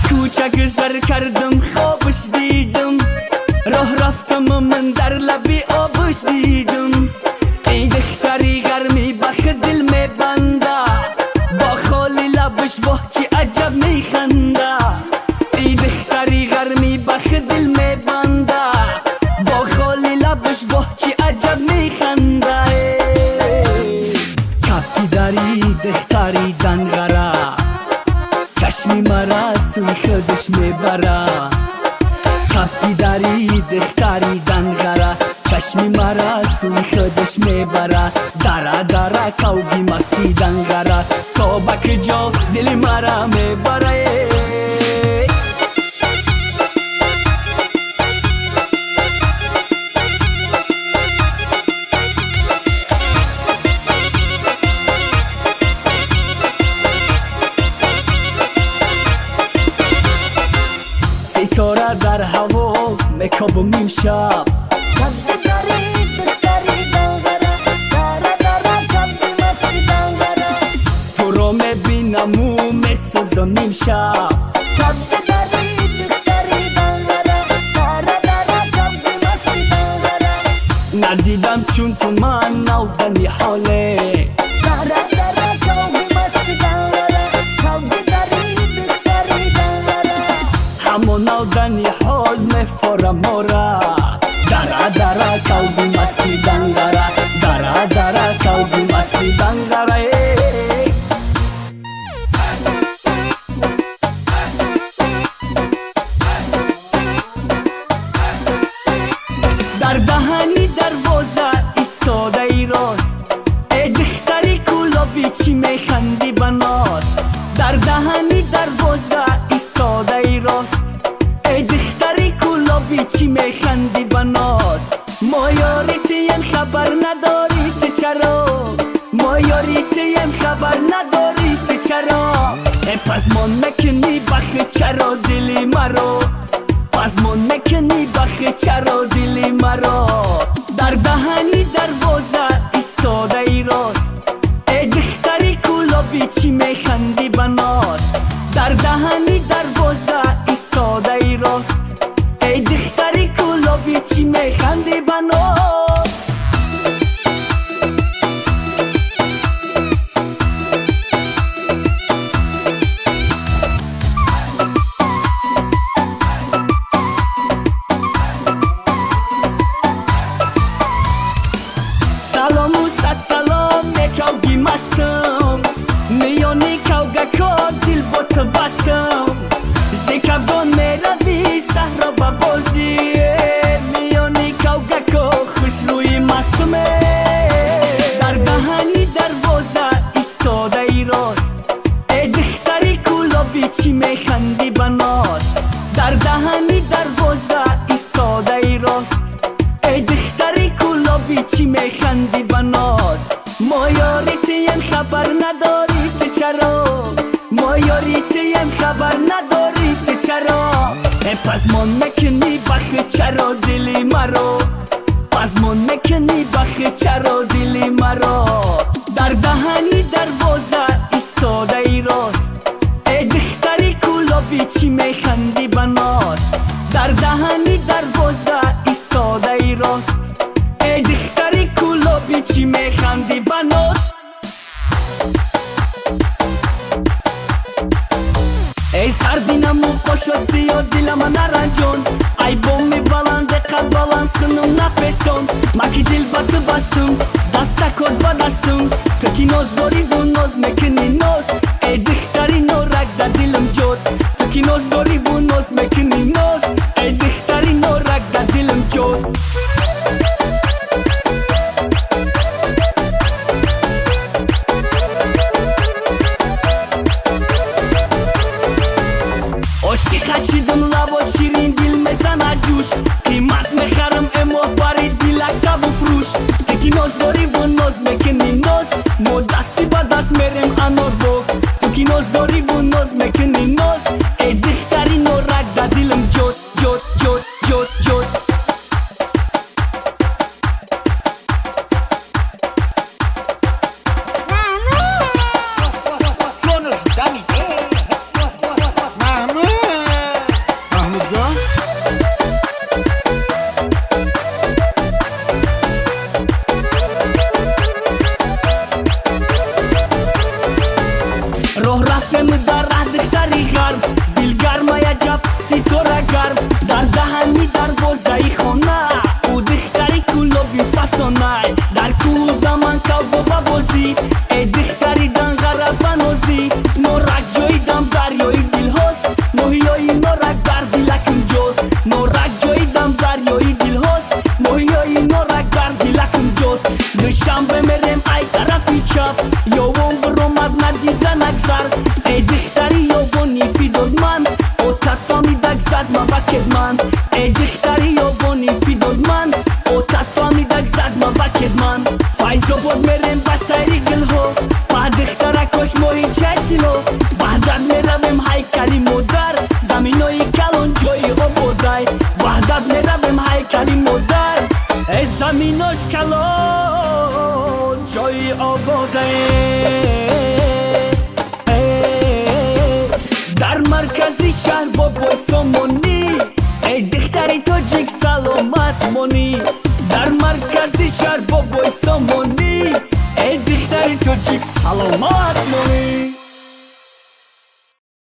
کوچک زر کردم خوابش دیدم، راه رفتم من در لبی آبش دیدم. ای دختری گرمی بخ دل می بنده، با خالی لبش واه چی عجب می خنده. ای دختری گرمی بخ دل می بنده، با خالی لبش واه چی عجب می خنده. کپی داری دختری دنگره، چشمی مرا سوی خودش میبره. کپی داری دختری دنگره، چشمی مرا سوی خودش میبره. دره دره کوبی مستی دنگره، تا بک جا دل مرا میبره. ستاره در هوا میکابم نیم شب، کپی داری دختری دنگره، دره دره کوبی مستی دنگره. تو رو میبینم و میسوزم نیم شب. کپی داری دختری دنگره، دره دره کوبی مستی دنگره. ندیدم چون تو من نودنی حاله، دره دره کوبی مستی دنگره، کوبی داری دختری دنگره. همون نودنی حال میفورم مورا. دره دره کوبی مستی دنگره، دره دره کوبی مستی دنگره. در دهنی دروازه ایستاده ای راست، ای دختری گلابی چی میخندی بناس. در دهنی دروازه ایستاده ای راست، ای دختری گلابی چی میخندی بناس. ما یاریتیم خبر نداری تو چرا، ما یاریتیم خبر نداری تو چرا. ای پزمان مکنی بخ چرا دلی مرا، پزمان مکنی بخ چرا دلی مرا. در دهنی دروازه ایستاده ای راست، ای دختری گلابی چی میخندی بناس. در دهنی دروازه ایستاده ای راست، ای دختری گلابی چی میخندی بناس. سلام و صد سلام میکوگی مستم، میانی کوگکا دل با تو بستم. زکبان میروی صحرا و بازی، میانی کوگکا خوش روی مستمه. در دهنی دروازه ایستاده ای راست، ای دختری گلابی چی میخندی بناس. در دهنی دروازه ایستاده ای راست، ای دختری گلابی چی میخندی بناس. ما یاریتیم خبر نداری تو چرا، ما یاریتیم خبر نداری تو چرا. ای پزمان مکنی بخ چرا دلی مرا، پزمان مکنی بخ چرا دلی مرا. در دهنی دروازه ایستاده ای راست، ای دختری گلابی چی میخندی بناس. در دهنی دروازه ایستاده ای راست، ای دختری گلابی چی میخندی بناس. ای سردینم و قشت سیاه دلم نرنجون، ای بومی بلند قد بلنسنم نپسون. ما کی دل با تو بستم دسته کد با دستم، تو کی ناز داری و ناز میکنی ناز. ای دختری نورک در دلم جد، تو کی ناز داری و ناز میکنی ناز. ای دختری نورک در دلم جد. عاشق چیدم لبا شیرین دل میزنه جوش، قیمت میخرم اما برای دلک تب و فروش. تکی ناز داری و ناز میکنی ناز، ما دستی با دست میریم انار باغ. تو کی ناز داری و ناز میکنی ناز، ای دختری نورک در دلم جد جد جد جد جد. ماما ҳо ба духтаракош моҳи чатило ваҳдат меравем ҳайкали модар заминои калон ҷои ободай ваҳдат меравем ҳайкали модар заминош калон ҷои ободай дар маркази шаҳр бобой сомонӣ эй духтари тоҷик саломат монӣ дар маркази шаҳр бобой сомонӣ эй духтари тоҷик саломат